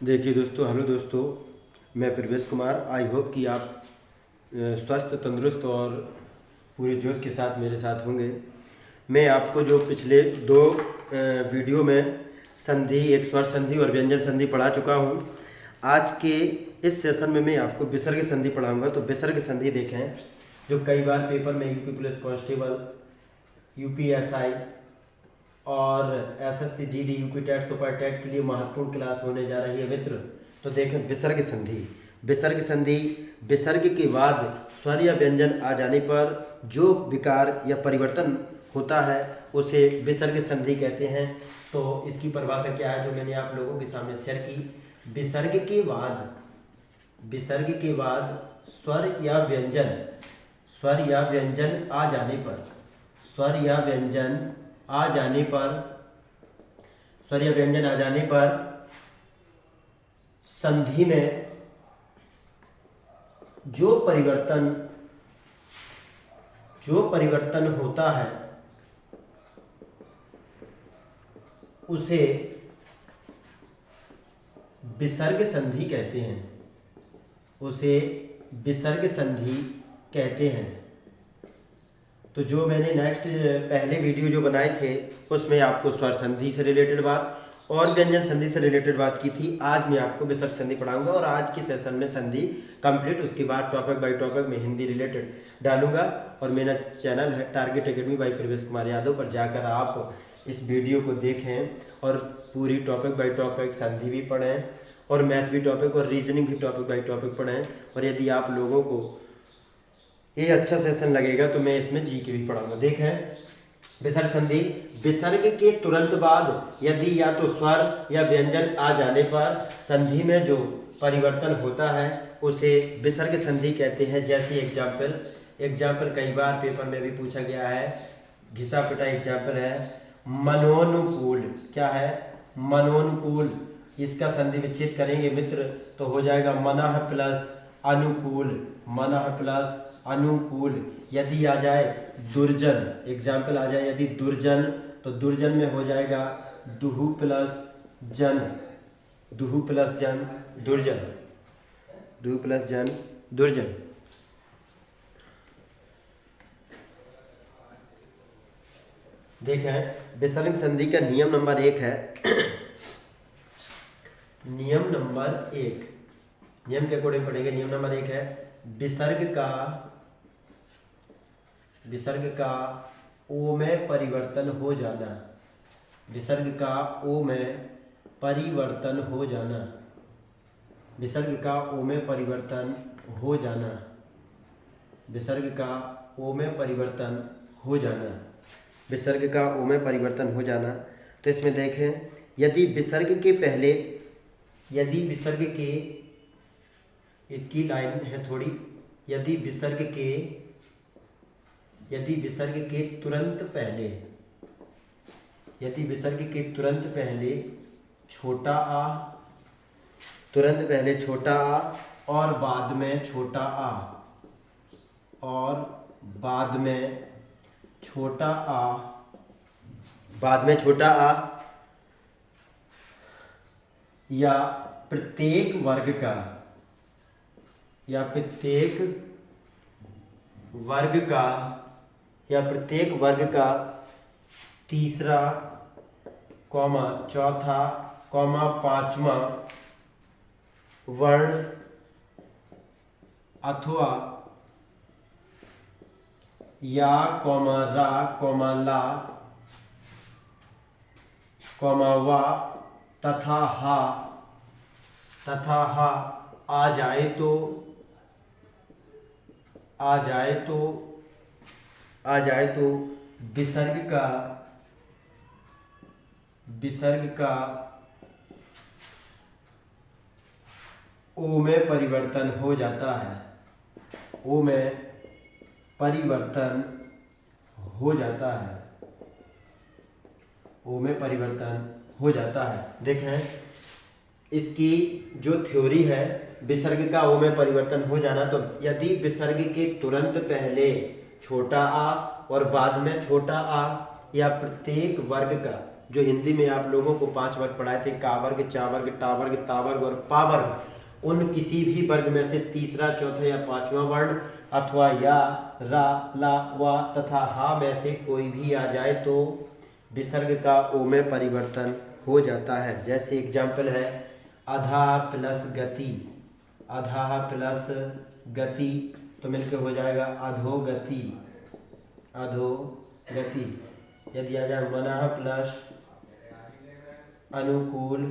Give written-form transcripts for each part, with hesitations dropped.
देखिए दोस्तों, हेलो दोस्तों, मैं प्रवेश कुमार। आई होप कि आप स्वस्थ, तंदुरुस्त और पूरे जोश के साथ मेरे साथ होंगे। मैं आपको जो पिछले दो वीडियो में संधि, एक स्वर संधि और व्यंजन संधि पढ़ा चुका हूँ। आज के इस सेशन में मैं आपको विसर्ग संधि पढ़ाऊँगा। तो विसर्ग संधि देखें, जो कई बार पेपर में यूपी पुलिस कांस्टेबल, यूपीएसआई और SSC GD, UP TET, super TET के लिए महत्वपूर्ण क्लास होने जा रही है मित्र। तो देखें विसर्ग संधि। विसर्ग संधि, विसर्ग के बाद स्वर या व्यंजन आ जाने पर जो विकार या परिवर्तन होता है उसे विसर्ग संधि कहते हैं। तो इसकी परिभाषा क्या है, जो मैंने आप लोगों के सामने शेयर की। विसर्ग के बाद, विसर्ग के बाद स्वर या व्यंजन, स्वर या व्यंजन आ जाने पर, स्वर या व्यंजन आ जाने पर, स्वर या व्यंजन आ जाने पर संधि में जो परिवर्तन होता है उसे विसर्ग संधि कहते हैं, उसे विसर्ग संधि कहते हैं। तो जो मैंने नेक्स्ट पहले वीडियो जो बनाए थे उसमें आपको स्वर संधि से रिलेटेड बात और व्यंजन संधि से रिलेटेड बात की थी। आज मैं आपको विसर्ग संधि पढ़ाऊंगा और आज के सेशन में संधि कंप्लीट, उसके बाद टॉपिक बाय टॉपिक में हिंदी रिलेटेड डालूंगा। और मेरा चैनल है टारगेट एकेडमी बाय प्रवेश कुमार यादव, पर जाकर आप इस वीडियो को देखें और पूरी टॉपिक बाय टॉपिक संधि भी पढ़ें और मैथ भी टॉपिक और रीजनिंग भी टॉपिक बाय टॉपिक पढ़ें। और यदि आप लोगों को ये अच्छा सेशन लगेगा तो मैं इसमें जी के भी पढ़ाऊंगा। देखें विसर्ग संधि, विसर्ग के तुरंत बाद यदि या तो स्वर या व्यंजन आ जाने पर संधि में जो परिवर्तन होता है उसे विसर्ग संधि कहते हैं। जैसे एग्जाम्पल कई बार पेपर में भी पूछा गया है, घिसा पिटा एग्जाम्पल है मनोनुकूल। क्या है? मनोनुकूल। इसका संधि विच्छेद करेंगे मित्र तो हो जाएगा मनः प्लस अनुकूल, मनः प्लस अनुकूल। यदि आ जाए दुर्जन, एग्जाम्पल आ जाए यदि दुर्जन, तो दुर्जन में हो जाएगा दुहु प्लस जन, दुहु प्लस जन दुर्जन, दुहु प्लस जन दुर्जन। देखें विसर्ग संधि का नियम नंबर 1 है नियम नंबर 1, नियम के अकॉर्डिंग पढ़ेंगे। नियम नंबर 1 है विसर्ग का ओ में परिवर्तन हो जाना, विसर्ग का ओ में परिवर्तन हो जाना, विसर्ग का ओ में परिवर्तन हो जाना, विसर्ग का ओ में परिवर्तन हो जाना, विसर्ग का ओ में परिवर्तन हो जाना। तो इसमें देखें यदि विसर्ग के पहले, यदि विसर्ग के, इसकी लाइन है थोड़ी, यदि विसर्ग के तुरंत पहले, यदि विसर्ग के तुरंत पहले छोटा आ, तुरंत पहले छोटा आ और बाद में छोटा आ, और बाद में छोटा आ, बाद में छोटा आ, या प्रत्येक वर्ग का, या प्रत्येक वर्ग का, या प्रत्येक वर्ग का तीसरा कॉमा चौथा कॉमा पांचवा वर्ण अथवा या कॉमा रा कॉमा ला कॉमा वा तथा हा आ जाए तो विसर्ग का ओ में परिवर्तन हो जाता है, ओ में परिवर्तन हो जाता है, ओ में परिवर्तन हो जाता है। देखें इसकी जो थ्योरी है विसर्ग का ओ में परिवर्तन हो जाना, तो यदि विसर्ग के तुरंत पहले छोटा आ और बाद में छोटा आ, या प्रत्येक वर्ग का, जो हिंदी में आप लोगों को 5 वर्ग पढ़ाए थे, का वर्ग, चा वर्ग, टा वर्ग, ता वर्ग और पा वर्ग, उन किसी भी वर्ग में से तीसरा, चौथा या पांचवा वर्ण अथवा या, रा, ला, वा तथा हा में से कोई भी आ जाए तो विसर्ग का ओ में परिवर्तन हो जाता है। जैसे एग्जाम्पल है अधा प्लस गति, अधा प्लस गति तो मिलकर हो जाएगा अधोगति, अधोगति। यदि आ जाए मनः प्लस अनुकूल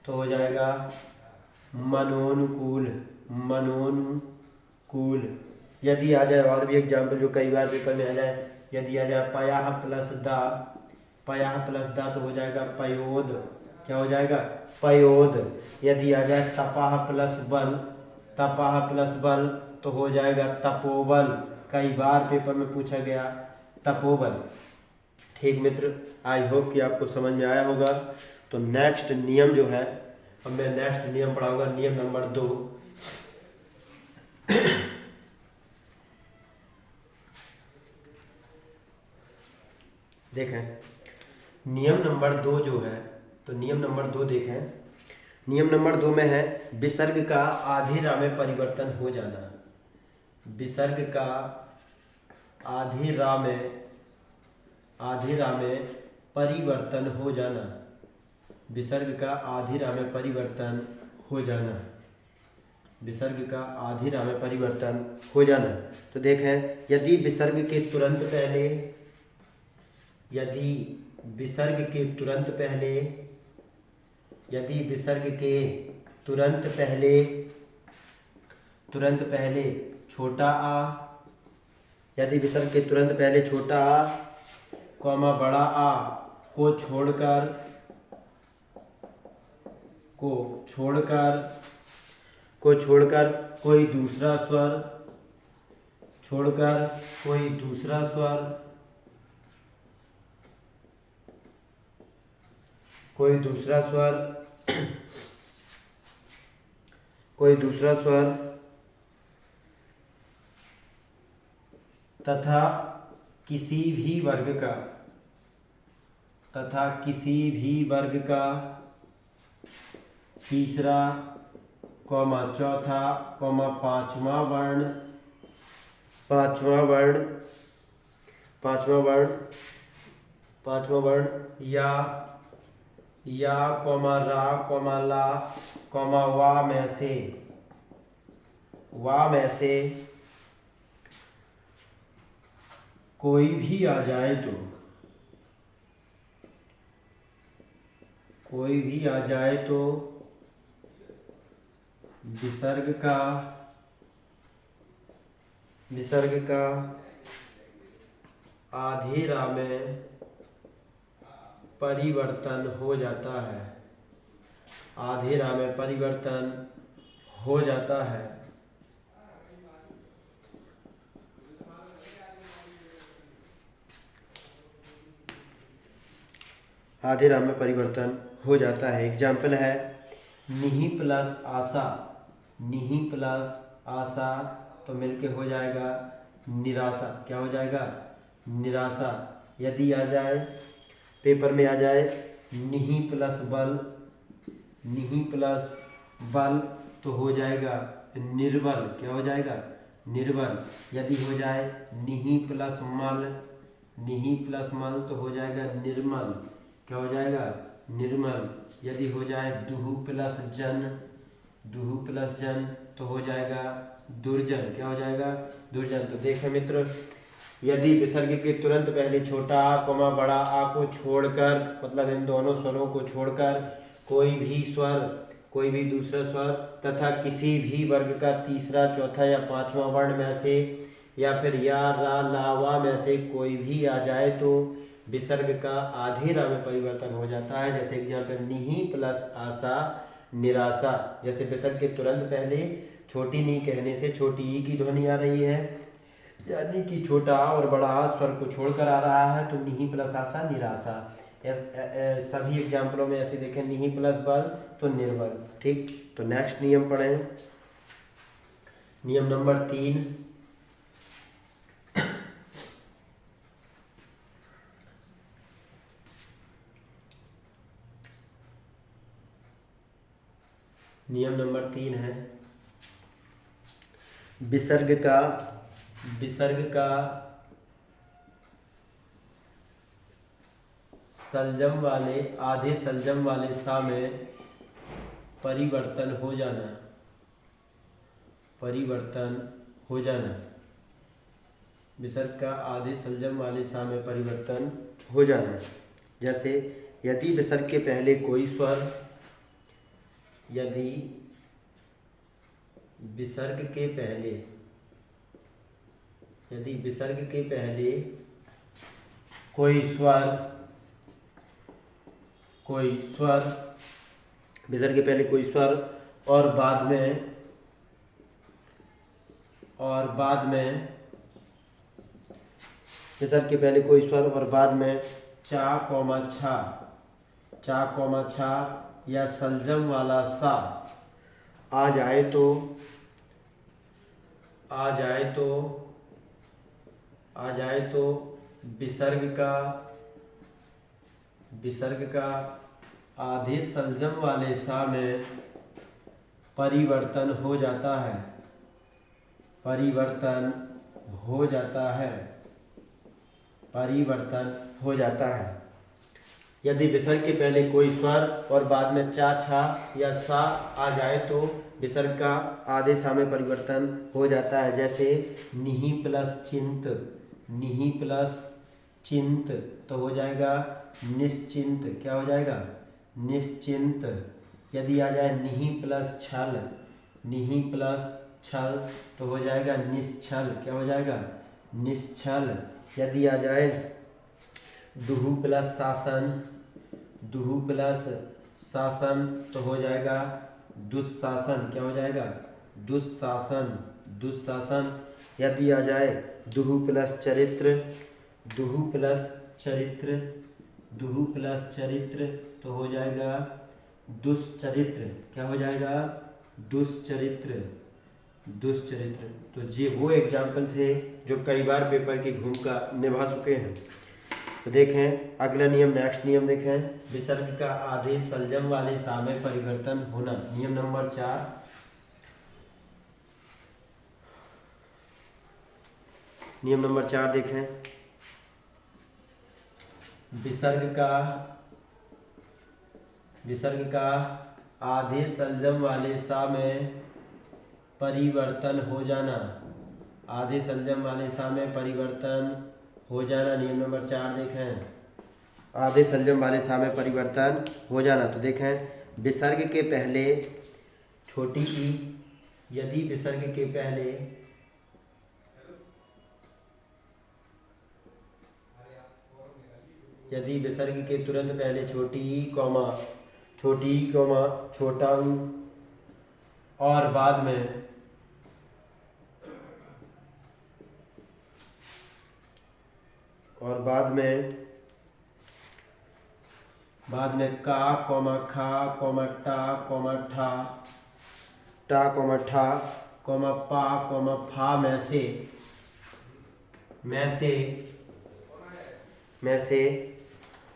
तो हो जाएगा मनोनुकूल, मनोनुकूल। यदि आ जाए और भी एग्जाम्पल जो कई बार पेपर में आ जाए, यदि आ जाए पयाह प्लस दा, पयाह प्लस दा तो हो जाएगा पयोद, क्या हो जाएगा पयोद। यदि आ जाए तपाह प्लस बल, तपाह प्लस बल तो हो जाएगा तपोबल, कई बार पेपर में पूछा गया तपोबल। ठीक मित्र, आई होप कि आपको समझ में आया होगा। तो नेक्स्ट नियम जो है, अब मैं नेक्स्ट नियम पढ़ाऊंगा, नियम नंबर 2। देखें नियम नंबर 2 जो है, तो नियम नंबर 2 देखें, नियम नंबर 2 में है विसर्ग का आधी राह में परिवर्तन हो जाना। विसर्ग का आधी राह में, आधी राह में परिवर्तन हो जाना, विसर्ग का आधी राह में परिवर्तन हो जाना, विसर्ग का आधी राह में परिवर्तन हो जाना। तो देखें यदि विसर्ग के तुरंत पहले, यदि विसर्ग के तुरंत पहले, यदि विसर्ग के तुरंत पहले, तुरंत पहले छोटा आ, यदि विसर्ग के तुरंत पहले छोटा आ कॉमा बड़ा आ को छोड़कर, को छोड़कर, को छोड़कर कोई दूसरा स्वर, छोड़कर कोई दूसरा स्वर, कोई दूसरा स्वर, कोई दूसरा स्वर तथा किसी भी वर्ग का, तथा किसी भी वर्ग का तीसरा कॉमा चौथा कॉमा पांचवा वर्ण, पांचवा वर्ण, पांचवा वर्ण, पांचवा वर्ण या कॉमा रा कॉमा ला कॉमा वा में से, वा में से कोई भी आ जाए तो, कोई भी आ जाए तो विसर्ग का, विसर्ग का आधी राह में परिवर्तन हो जाता है, आधी राह में परिवर्तन हो जाता है। आधी राह में परिवर्तन हो जाता है। एग्जाम्पल है निहि प्लस आशा, निहि प्लस आशा तो मिलके हो जाएगा निराशा, क्या हो जाएगा निराशा। यदि आ जाए पेपर में आ जाए निहि प्लस बल, निहि प्लस बल तो हो जाएगा निर्बल, क्या हो जाएगा निर्बल। यदि हो जाए निहि प्लस मल, निहि प्लस मल तो हो जाएगा निर्मल, क्या हो जाएगा निर्मल। यदि हो जाए दुहु प्लस जन, दुहु प्लस जन तो हो जाएगा दुर्जन, क्या हो जाएगा दुर्जन। तो देखें मित्र, यदि विसर्ग के तुरंत पहले छोटा आ कॉमा बड़ा आ को छोड़कर, मतलब इन दोनों स्वरों को छोड़कर कोई भी स्वर, कोई भी दूसरा स्वर तथा किसी भी वर्ग का तीसरा चौथा या पांचवा वर्ण में से या फिर या रा ला वा में से कोई भी आ जाए तो विसर्ग का आधी राह में परिवर्तन हो जाता है। जैसे एग्जाम्पल निहि प्लस आशा निराशा, जैसे विसर्ग के तुरंत पहले छोटी नी कहने से छोटी ई की ध्वनि आ रही है, यानी कि छोटा आ और बड़ा आ स्वर को छोड़कर आ रहा है, तो निहि प्लस आशा निराशा। सभी एग्जाम्पलों में ऐसे देखें निहि प्लस बल तो निर्बल। ठीक, तो नेक्स्ट नियम पढ़ें, नियम नंबर 3। नियम नंबर 3 है विसर्ग का सलजम वाले आधे सलजम वाले सा में परिवर्तन हो जाना। विसर्ग का आधे सलजम वाले सा में परिवर्तन हो जाना। जैसे यदि विसर्ग के पहले कोई स्वर और बाद में चा कौमा छा या सलजम वाला सा आ जाए तो विसर्ग का आधे सलजम वाले सा में परिवर्तन हो जाता है। यदि विसर्ग के पहले कोई स्वर और बाद में चा छा या सा आ जाए तो विसर्ग का आधे सा में परिवर्तन हो जाता है। जैसे निहि प्लस चिंत तो हो जाएगा निश्चिंत। क्या हो जाएगा? निश्चिंत। यदि आ जाए निहि प्लस छल तो हो जाएगा निश्छल। क्या हो जाएगा? निश्छल। यदि आ जाए दुहु प्लस शासन तो हो जाएगा दुस्शासन। क्या हो जाएगा? दुस्शासन। यदि आ जाए दुहु प्लस चरित्र तो हो जाएगा दुश्चरित्र। क्या हो जाएगा? दुश्चरित्र। तो ये वो एग्जाम्पल थे जो कई बार पेपर की भूमिका निभा चुके हैं। तो देखें अगला नियम, नेक्स्ट नियम देखें, विसर्ग का आधे सलजम वाले सा में परिवर्तन होना। नियम नंबर 4, देखें, विसर्ग का आधे सलजम वाले सा में परिवर्तन हो जाना। आधे सलजम वाले सा में परिवर्तन हो जाना। नियम नंबर 4 देखें, आधे सलजम वाले सा में परिवर्तन हो जाना। तो देखें विसर्ग के पहले छोटी ई, यदि विसर्ग के पहले तुरंत पहले छोटी ई कॉमा छोटा ऊ और बाद में का कॉमा खा कॉमा टा कॉमा पा कॉमा फा में से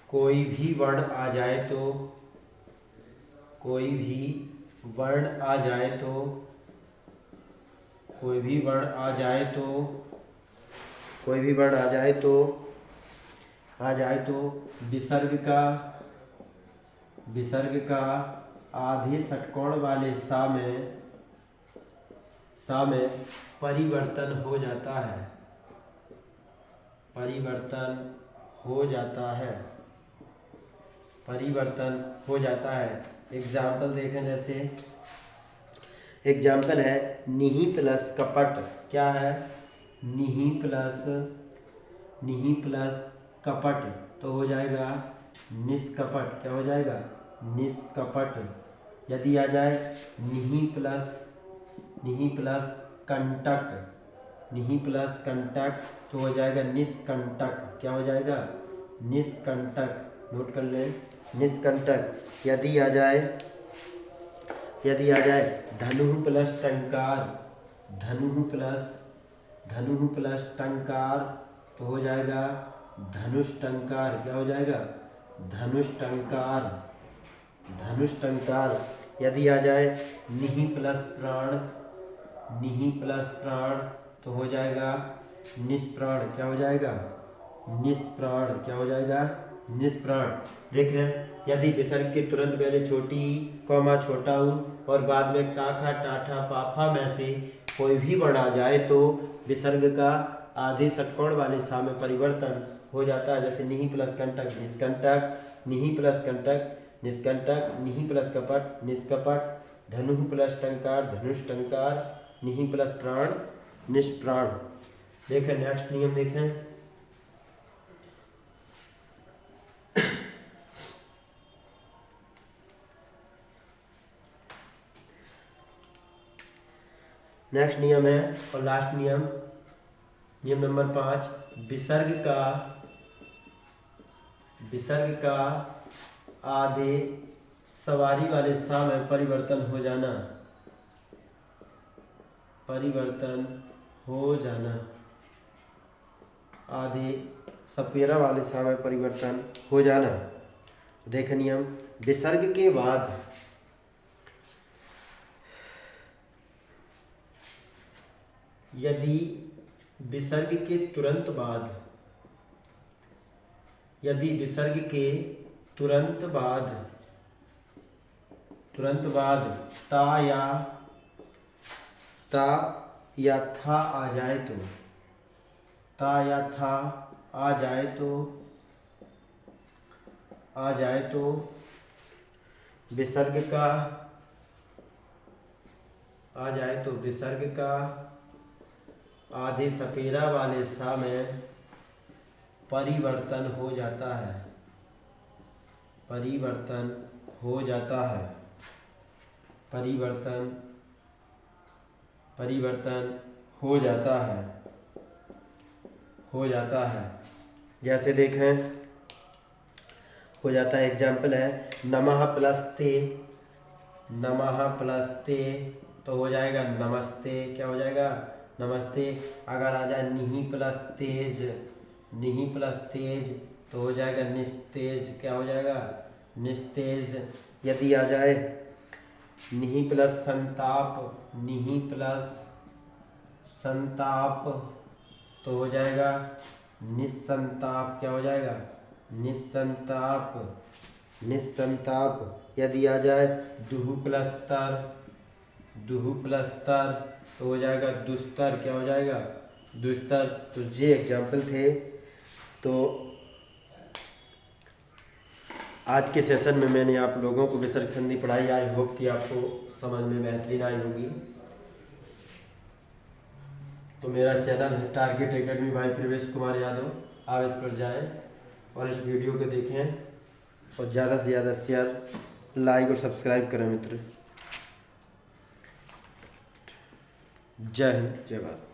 कोई भी वर्ण आ जाए तो विसर्ग का आधे षटकोण वाले सा में परिवर्तन हो जाता है। एग्जाम्पल देखें, जैसे एग्जाम्पल है निहि प्लस कपट। क्या है? निहि प्लस कपट तो हो जाएगा निष्कपट। क्या हो जाएगा? निष्कपट। यदि आ जाए निहि प्लस कंटक तो हो जाएगा निष्कंटक। क्या हो जाएगा? निष्कंटक। नोट कर लें, निष्कंटक। यदि आ जाए धनु प्लस टंकार तो हो जाएगा धनुष्टंकार। क्या हो जाएगा? धनुष्टंकार। यदि आ जाए निहि प्लस प्राण तो हो जाएगा निष्प्राण। क्या हो जाएगा? निष्प्राण। क्या हो जाएगा? निष्प्राण। देखें, यदि विसर्ग के तुरंत पहले छोटी कॉमा छोटा ऊ और बाद में काखा टाठा पाफा में से कोई भी वर्ण आ जाए तो विसर्ग का आधे षटकोण वाले सा में परिवर्तन हो जाता है। जैसे निहि प्लस कंटक निष्कंटक, निहि प्लस कंटक निष्कंटक, निहि प्लस कपट निष्कपट, धनु प्लस टंकार धनुष टंकार, निहि प्लस प्राण निष्प्राण। देखें नेक्स्ट नियम देखें। नेक्स्ट नियम है और लास्ट नियम, नियम नंबर 5, विसर्ग का आधे सवारी वाले सा में परिवर्तन हो जाना। आधे सपेरा वाले सा में परिवर्तन हो जाना। देख नियम, विसर्ग के बाद यदि विसर्ग के तुरंत बाद ता या था आ जाए तो विसर्ग का आधे सपेरा वाले सा में परिवर्तन हो जाता है। जैसे देखें, हो जाता है, एग्जाम्पल है नमः प्लस ते तो हो जाएगा नमस्ते। क्या हो जाएगा? नमस्ते। अगर आ जाए निहि प्लस तेज तो हो जाएगा निस्तेज। क्या हो जाएगा? निस्तेज। यदि आ जाए निहि प्लस संताप तो हो जाएगा निस्संताप। क्या हो जाएगा? निस्संताप। यदि आ जाए दुहु प्लस तर तो हो जाएगा दुस्तर। क्या हो जाएगा? दुस्तर। तो ये एग्जाम्पल थे। तो आज के सेशन में मैंने आप लोगों को विसर्ग संधि पढ़ाई। आई होप कि आपको समझ में बेहतरीन आई होगी। तो मेरा चैनल है टारगेट एकेडमी बाय प्रवेश कुमार यादव। आप इस पर जाएं और इस वीडियो को देखें और ज़्यादा से ज़्यादा शेयर, लाइक और सब्सक्राइब करें मित्र। जय हिंद, जय भारत।